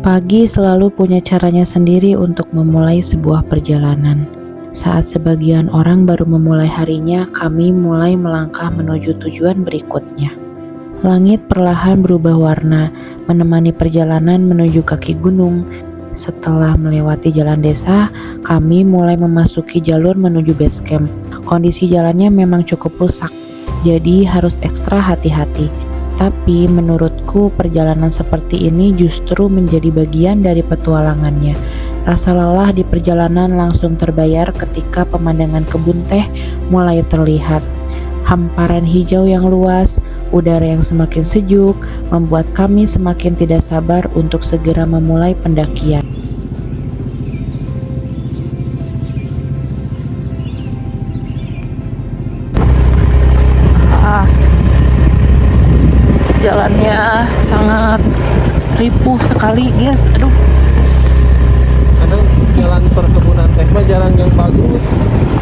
Pagi selalu punya caranya sendiri untuk memulai sebuah perjalanan. Saat sebagian orang baru memulai harinya, kami mulai melangkah menuju tujuan berikutnya. Langit perlahan berubah warna, menemani perjalanan menuju kaki gunung. Setelah melewati jalan desa, kami mulai memasuki jalur menuju base camp. Kondisi jalannya memang cukup rusak, jadi harus ekstra hati-hati. Tapi menurutku perjalanan seperti ini justru menjadi bagian dari petualangannya. Rasa lelah di perjalanan langsung terbayar ketika pemandangan kebun teh mulai terlihat. Hamparan hijau yang luas, udara yang semakin sejuk, membuat kami semakin tidak sabar untuk segera memulai pendakian. Jalannya sangat ripuh sekali, guys. Aduh. Kadang jalan perkebunan teh mah jalan yang bagus.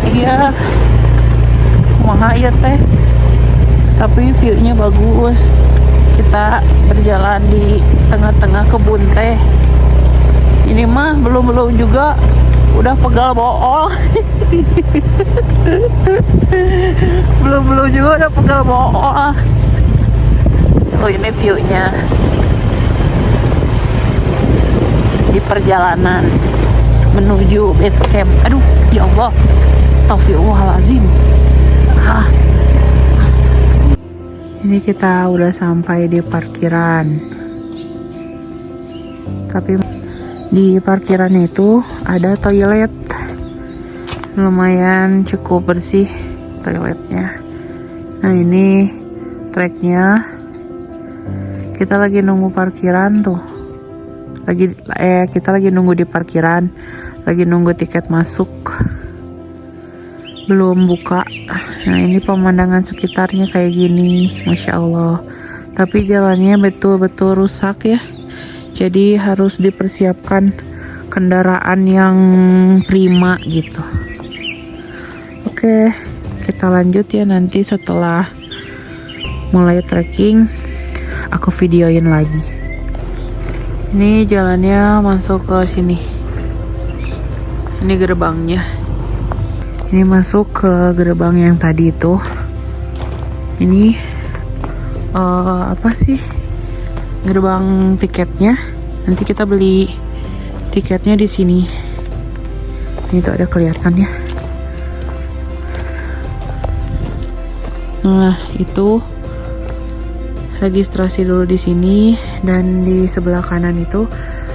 Iya. Kumaha ya teh. Tapi view-nya bagus. Kita berjalan di tengah-tengah kebun teh. Ini mah belum juga udah pegal bool. belum juga udah pegal bool. Oh, ini view-nya di perjalanan menuju base camp. Aduh, ya Allah, astagfirullahaladzim. Ini kita udah sampai di parkiran. Tapi di parkiran itu ada toilet. Lumayan cukup bersih toiletnya. Nah, ini treknya. Kita lagi nunggu parkiran tuh. Kita lagi nunggu di parkiran, lagi nunggu tiket masuk. Belum buka. Nah, ini pemandangan sekitarnya kayak gini, Masya Allah. Tapi jalannya betul-betul rusak ya. Jadi harus dipersiapkan kendaraan yang prima gitu. Oke, kita lanjut ya nanti setelah mulai trekking. Aku videoin lagi. Ini jalannya masuk ke sini. Ini gerbangnya. Ini masuk ke gerbang yang tadi itu. Ini apa sih? Gerbang tiketnya. Nanti kita beli tiketnya di sini. Ini tuh ada kelihatannya. Nah, itu registrasi dulu di sini, dan di sebelah kanan itu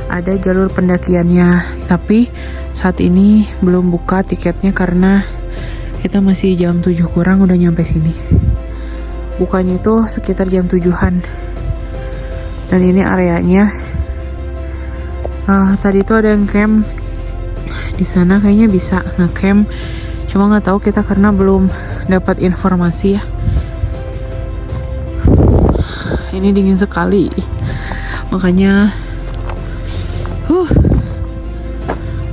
ada jalur pendakiannya. Tapi saat ini belum buka tiketnya karena kita masih jam 7 kurang udah nyampe sini. Bukanya itu sekitar jam 7-an. Dan ini areanya. Tadi itu ada yang camp di sana, kayaknya bisa nge-camp. Cuma nggak tahu kita karena belum dapat informasi ya. Ini dingin sekali, makanya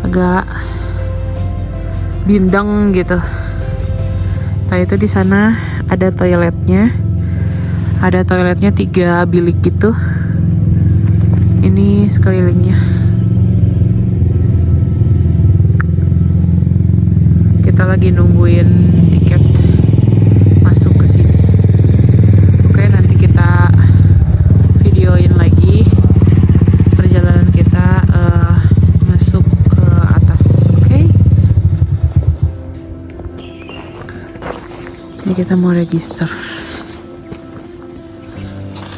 agak bindeng gitu. Nah, itu di sana ada toiletnya 3 bilik gitu. Ini sekelilingnya. Kita lagi nungguin tiket masuk ke sini. Oke, nanti kita videoin lagi perjalanan kita masuk ke atas. Oke. Ini kita mau register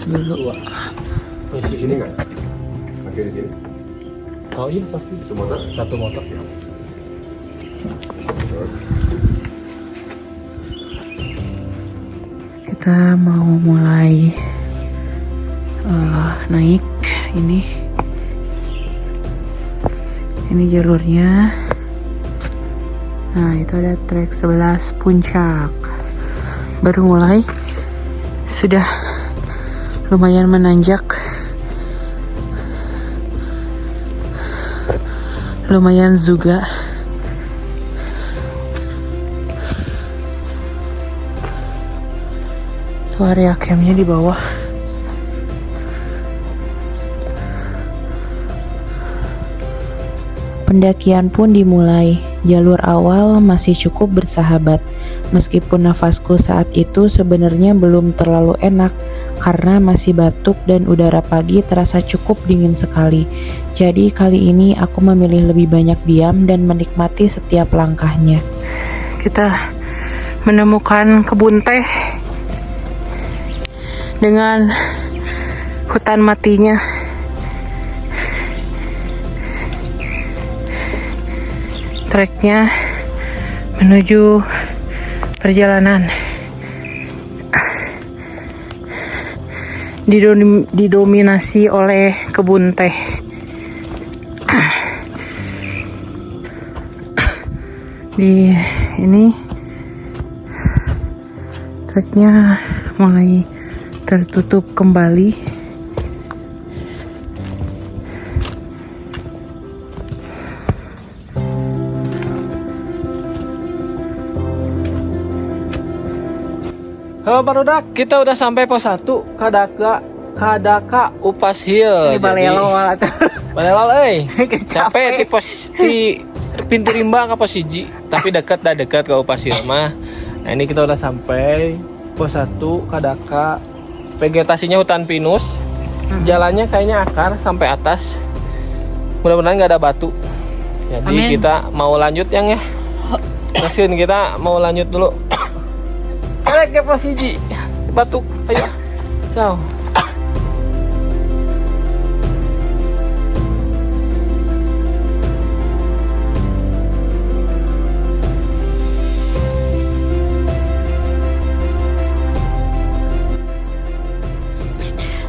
dulu. Di sini nggak? Pakai di sini. Oh iya, pasti. Satu motor ya. Kita mau mulai naik. Ini jalurnya. Nah, itu ada trek 11 puncak. Baru mulai, sudah lumayan menanjak, lumayan juga. Tuh area campnya di bawah. Pendakian pun dimulai. Jalur awal masih cukup bersahabat, meskipun nafasku saat itu sebenarnya belum terlalu enak karena masih batuk dan udara pagi terasa cukup dingin sekali. Jadi kali ini aku memilih lebih banyak diam dan menikmati setiap langkahnya. Kita menemukan kebun teh dengan hutan matinya. Treknya menuju perjalanan didominasi oleh kebun teh. Di ini treknya mulai tertutup kembali. Halo barudak, kita udah sampai pos 1 Kadaka Upas Hill. Ini balelol atau Balelol capek Capek. di pos di pintu rimba ke pos 1, tapi dekat ke Upas Hill mah. Nah, ini kita udah sampai pos 1 Kadaka. Vegetasinya hutan pinus. Jalannya kayaknya akar sampai atas. Mudah-mudahan nggak ada batu. Jadi Amin. kita mau lanjut yang ya. Mesin kita mau lanjut dulu. Ke pos 1 batuk, ayo ciao.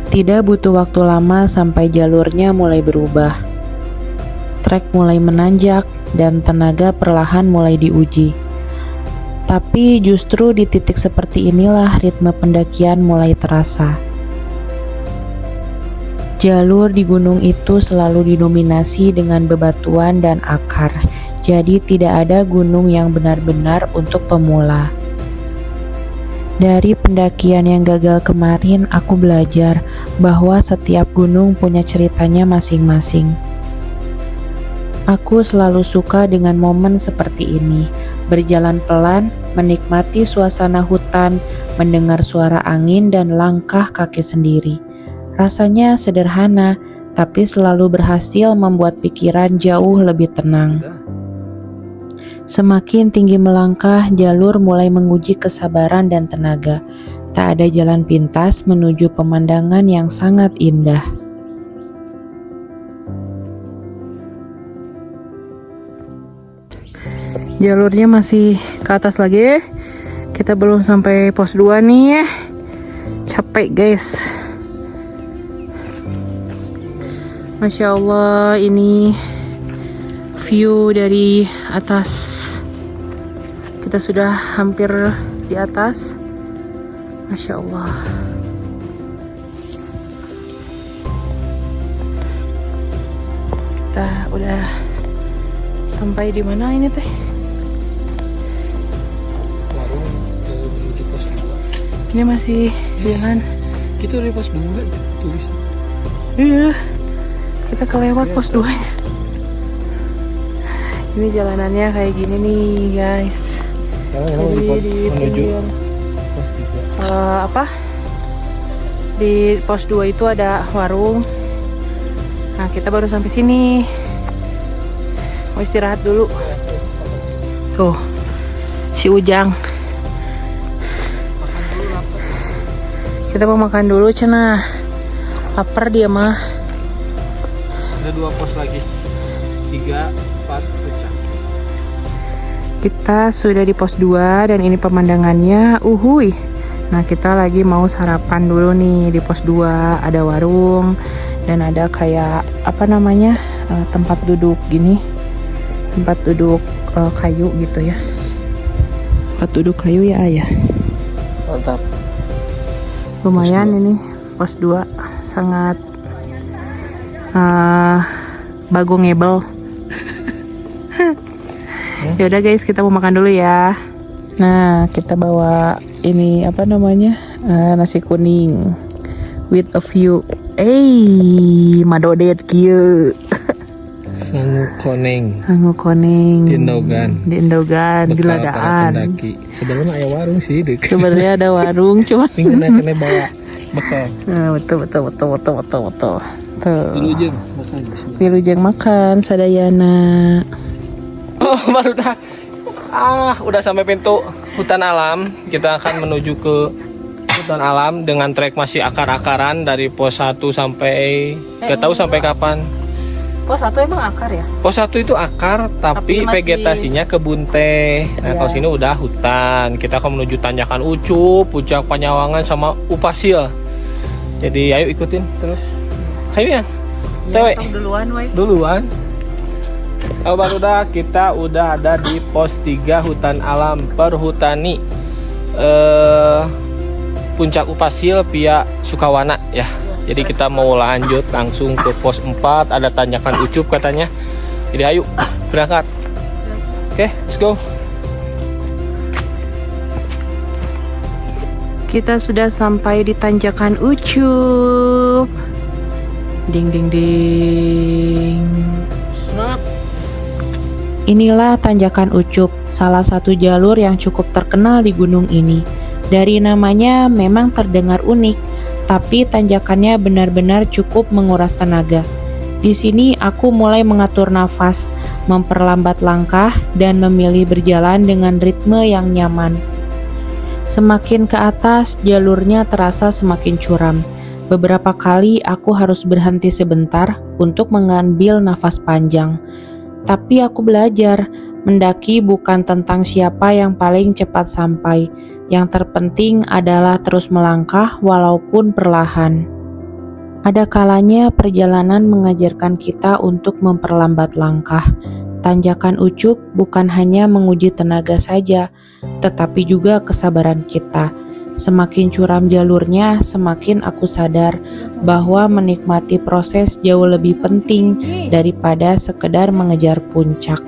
Tidak butuh waktu lama sampai jalurnya mulai berubah. Trek mulai menanjak dan tenaga perlahan mulai diuji. Tapi justru di titik seperti inilah ritme pendakian mulai terasa. Jalur di gunung itu selalu didominasi dengan bebatuan dan akar, jadi tidak ada gunung yang benar-benar untuk pemula. Dari pendakian yang gagal kemarin, aku belajar bahwa setiap gunung punya ceritanya masing-masing. Aku selalu suka dengan momen seperti ini, berjalan pelan, menikmati suasana hutan, mendengar suara angin dan langkah kaki sendiri. Rasanya sederhana, tapi selalu berhasil membuat pikiran jauh lebih tenang. Semakin tinggi melangkah, jalur mulai menguji kesabaran dan tenaga. Tak ada jalan pintas menuju pemandangan yang sangat indah. Jalurnya masih ke atas lagi. Kita belum sampai pos 2 nih. Capek guys. Masya Allah, ini view dari atas. Kita sudah hampir di atas. Masya Allah. Kita udah sampai di mana ini teh? Menuju pos 2. Ini masih jalan. Kita dari pos 2 tulis. Iya. Kita kelewat pos 2 nya. Ini jalanannya kayak gini nih guys. Jadi di pinggir di pos 2 itu ada warung. Nah kita baru sampai sini. Mau istirahat dulu. Tuh si Ujang. Kita mau makan dulu cenah. Lapar dia mah. Ada 2 pos lagi. 3, 4 pecah. Kita sudah di pos 2 dan ini pemandangannya uhuy. Nah kita lagi mau sarapan dulu nih di pos 2. Ada warung dan ada kayak apa namanya tempat duduk gini. Tempat duduk kayu gitu ya. Tempat duduk kayu ya ayah. Mantap. Lumayan ini pos 2 sangat bagongebel. Yaudah guys, kita mau makan dulu ya. Nah, kita bawa ini apa namanya nasi kuning with a view. Madodet kieu. Sangu Koneng Sangu Koneng. di Endogan. Di Endogan, di Bekal para Ladaan. pendaki. Sebenarnya ada warung sih dek. Sebenarnya ada warung, cuma Kena bawa bekal. nah, betul. Tuh. Wilujeng makan. Wilujeng makan sadayana. Oh baru dah. Udah sampai pintu hutan alam. Kita akan menuju ke hutan alam dengan trek masih akar-akaran dari pos 1 sampai gak tahu sampai kapan. Pos 1 emang akar ya? Pos 1 itu akar tapi Tapi masih- vegetasinya kebun teh. Nah, Iya. kalau sini udah hutan. Kita akan menuju Tanjakan Ucup, Puncak Panyawangan sama Upasil. Jadi ayo ikutin terus. Ayo ya. Tewe. Duluan. Oh, baru dah kita udah ada di pos 3 hutan alam Perhutani Puncak Upasil via Sukawana ya. Jadi kita mau lanjut langsung ke pos 4, ada Tanjakan Ucup katanya. Jadi ayo berangkat. Oke, let's go. Kita sudah sampai di Tanjakan Ucup. Ding ding ding. Snap. Inilah Tanjakan Ucup, salah satu jalur yang cukup terkenal di gunung ini. Dari namanya memang terdengar unik, tapi tanjakannya benar-benar cukup menguras tenaga. Di sini aku mulai mengatur nafas, memperlambat langkah, dan memilih berjalan dengan ritme yang nyaman. Semakin ke atas, jalurnya terasa semakin curam. Beberapa kali aku harus berhenti sebentar untuk mengambil nafas panjang. Tapi aku belajar, mendaki bukan tentang siapa yang paling cepat sampai. Yang terpenting adalah terus melangkah walaupun perlahan. Ada kalanya perjalanan mengajarkan kita untuk memperlambat langkah. Tanjakan Ucup bukan hanya menguji tenaga saja, tetapi juga kesabaran kita. Semakin curam jalurnya, semakin aku sadar bahwa menikmati proses jauh lebih penting daripada sekedar mengejar puncak.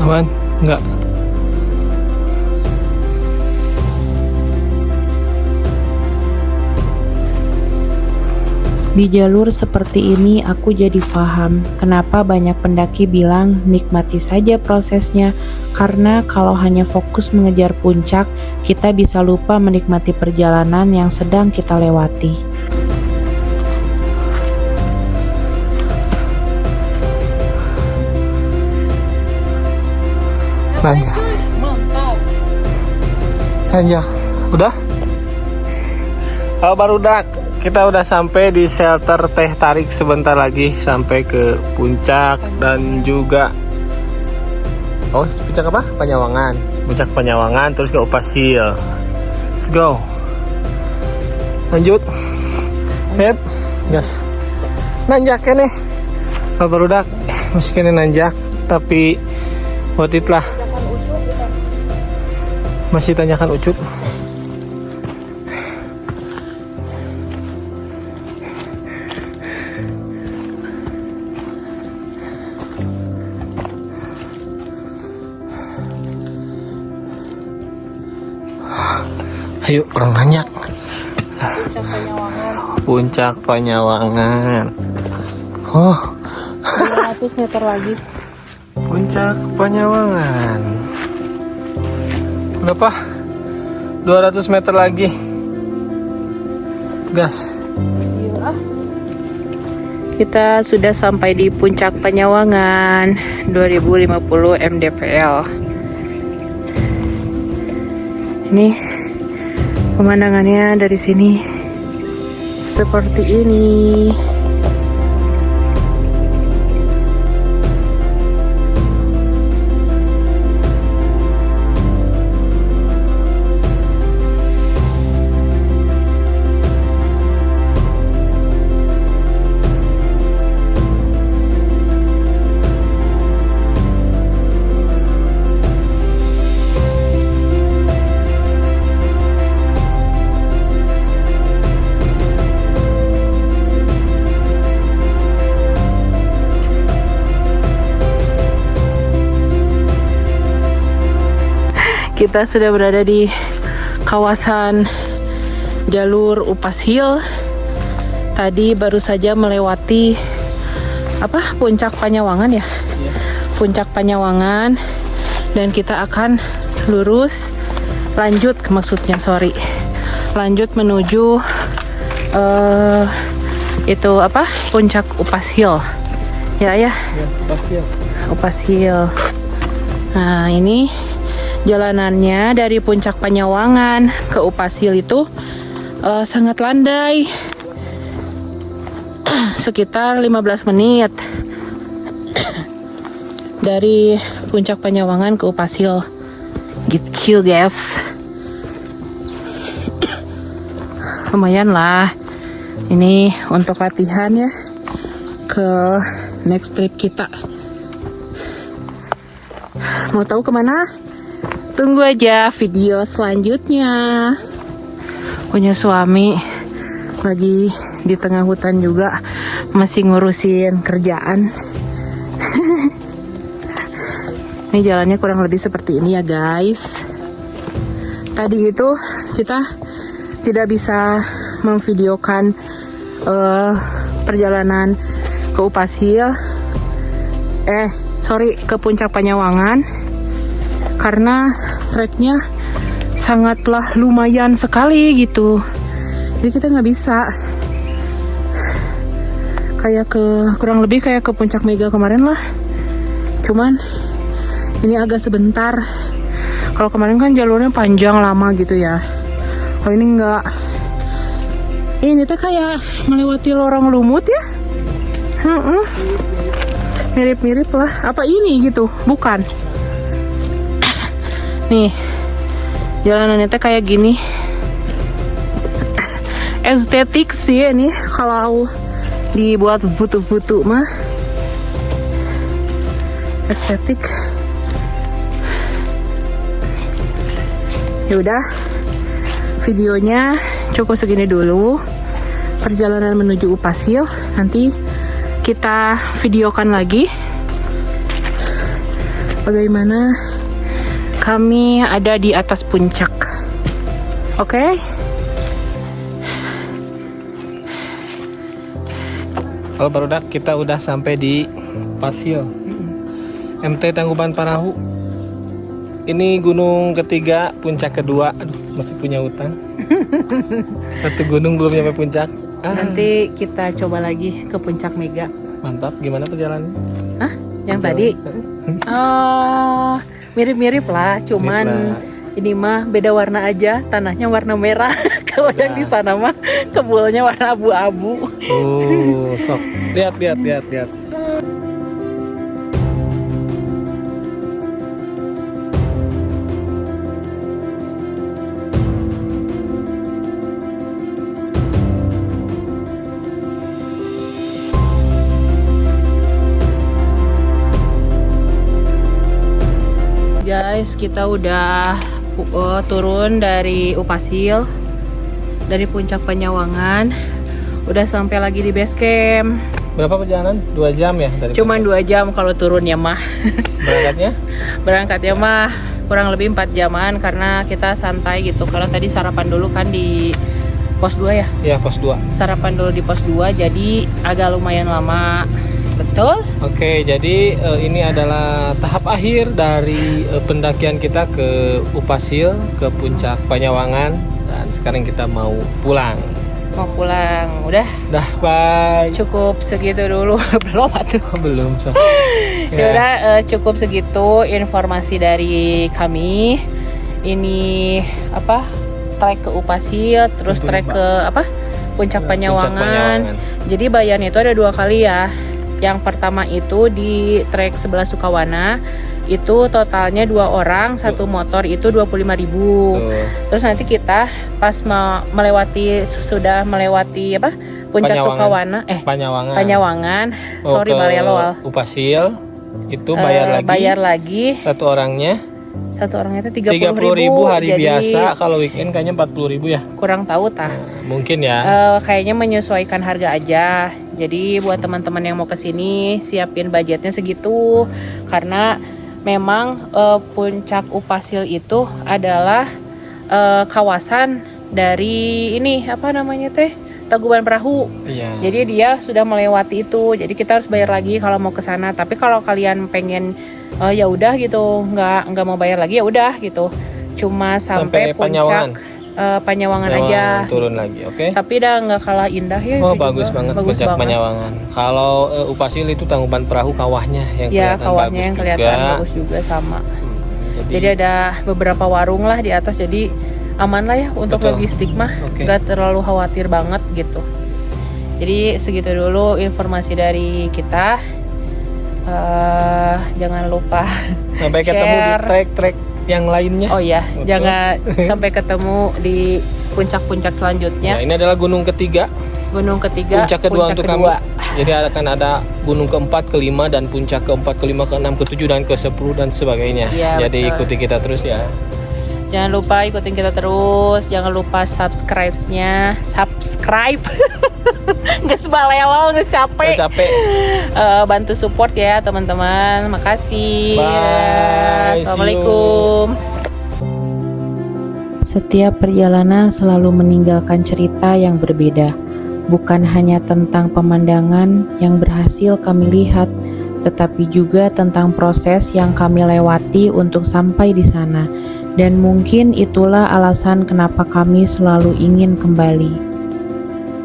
Aman? Enggak. Di jalur seperti ini aku jadi paham kenapa banyak pendaki bilang nikmati saja prosesnya, karena kalau hanya fokus mengejar puncak, kita bisa lupa menikmati perjalanan yang sedang kita lewati. Nanjak. Nanjak. Udah? Oh, baru dak. Kita udah sampai di shelter Teh Tarik, sebentar lagi sampai ke puncak dan juga puncak apa? Panyawangan. Puncak Panyawangan terus ke Upasil. Let's go. Lanjut. Hep. Gas. Nanjak nih. Oh, baru dak. Masih kena nanjak tapi worth it lah. Masih Tanjakan Ucup. Ayo orang nanjak. Puncak Panyawangan. Oh, 200 meter lagi. Puncak Panyawangan. Berapa? 200 meter lagi. Gas. Kita sudah sampai di Puncak Panyawangan 2050 mdpl. Ini pemandangannya dari sini seperti ini. Kita sudah berada di kawasan jalur Upas Hill. Tadi baru saja melewati Puncak Panyawangan ya. Puncak Panyawangan, dan kita akan lurus lanjut lanjut menuju Puncak Upas Hill ya. Upas Hill. Nah, ini jalanannya dari Puncak Panyawangan ke Upas Hill itu sangat landai, sekitar 15 menit dari Puncak Panyawangan ke Upas Hill gitu guys. Lumayan lah ini untuk latihan ya ke next trip kita. Mau tahu kemana? Tunggu aja video selanjutnya. Punya suami lagi di tengah hutan juga, masih ngurusin kerjaan. Ini jalannya kurang lebih seperti ini ya guys. Tadi itu kita tidak bisa memvideokan perjalanan ke Upas Hill, ke Puncak Panyawangan, karena treknya sangatlah lumayan sekali gitu. Jadi kita nggak bisa kurang lebih kayak ke Puncak Mega kemarin lah. Cuman ini agak sebentar. Kalau kemarin kan jalurnya panjang lama gitu ya. Kalau ini enggak. Ini tuh kayak melewati lorong lumut ya. Mirip-mirip lah. Apa ini gitu? Bukan. Nih, jalanannya tuh kayak gini. Estetik sih ini kalau dibuat foto-foto mah. Estetik. Ya udah, videonya cukup segini dulu. Perjalanan menuju Upas Hill nanti kita videokan lagi bagaimana kami ada di atas puncak. Oke? Halo barudak, kita udah sampai di Upas Hill, MT Tangkuban Parahu. Ini gunung ketiga, puncak kedua. Aduh, masih punya utang. Satu gunung belum nyampe puncak. Nanti kita coba lagi ke Puncak Mega. Mantap, gimana perjalanannya? Yang tadi? Oh, mirip-mirip lah, cuman ini mah beda warna aja, tanahnya warna merah. Kalau yang di sana mah kebulnya warna abu-abu. Oh, sok. Lihat. Guys, kita udah turun dari Upas Hill, dari Puncak Panyawangan, udah sampai lagi di base camp. Berapa perjalanan? 2 jam ya? Cuman 2 jam kalau turunnya mah. Berangkatnya? Berangkatnya mah kurang lebih 4 jaman karena kita santai gitu. Karena tadi sarapan dulu kan di pos 2 ya? Iya, pos 2. Sarapan dulu di pos 2, jadi agak lumayan lama. Betul? Oke, jadi ini adalah tahap akhir dari pendakian kita ke Upas Hill, ke Puncak Panyawangan, dan sekarang kita mau pulang. Mau pulang, udah? Dah, bye. Cukup segitu dulu. Belum atuh? Belum, so. Ya udah, cukup segitu informasi dari kami. Ini trek ke Upas Hill, terus trek ke Puncak Panyawangan. Jadi bayarnya itu ada 2 kali ya. Yang pertama itu di trek sebelah Sukawana, itu totalnya 2 orang, 1 motor itu 25.000. Terus nanti kita pas sudah melewati Puncak Sukawana, Panyawangan. Sorry Balelo. Upas Hill itu bayar lagi. Satu orangnya itu 30.000 hari jadi, biasa. Kalau weekend kayaknya 40.000 ya. Kurang tahu mungkin ya. Kayaknya menyesuaikan harga aja. Jadi buat teman-teman yang mau kesini siapin budgetnya segitu, karena memang Puncak Upasil itu adalah kawasan dari ini apa namanya teh, Tangkuban Perahu. Iya. Jadi dia sudah melewati itu. Jadi kita harus bayar lagi kalau mau ke sana. Tapi kalau kalian pengen ya udah gitu, nggak mau bayar lagi ya udah gitu. Cuma sampai Panyawangan. puncak Panyawangan aja. Turun lagi, oke? Tapi udah nggak kalah indah ya. Oh, itu bagus juga. banget Bagus Puncak banget. Panyawangan. Kalau Upasil itu Tangkuban Perahu kawahnya yang Ya kelihatan kawahnya bagus yang kelihatan juga. bagus juga sama. Jadi Jadi ada beberapa warung lah di atas. Jadi aman lah ya untuk Betul. logistik mah. Oke. Nggak terlalu khawatir banget gitu. Jadi segitu dulu informasi dari kita. Jangan lupa sampai ketemu di share. trek-trek yang lainnya. Oh ya, Betul. jangan sampai ketemu di puncak-puncak selanjutnya. Nah, ini adalah gunung ketiga, Gunung ketiga, puncak kedua untuk kami. kedua. Jadi akan ada gunung keempat, kelima, dan puncak keempat, kelima, keenam, ketujuh, dan ke-10 dan sebagainya. Iya, Jadi betul. ikuti kita terus ya. Jangan lupa ikutin kita terus. Jangan lupa subscribe-nya. Subscribe. Nggak sebalelo, nggak capek. Capek. Bantu support ya teman-teman. Makasih. Bye. See you. Assalamualaikum. Setiap perjalanan selalu meninggalkan cerita yang berbeda. Bukan hanya tentang pemandangan yang berhasil kami lihat, tetapi juga tentang proses yang kami lewati untuk sampai di sana. Dan mungkin itulah alasan kenapa kami selalu ingin kembali.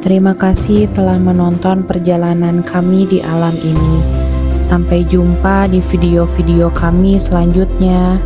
Terima kasih telah menonton perjalanan kami di alam ini. Sampai jumpa di video-video kami selanjutnya.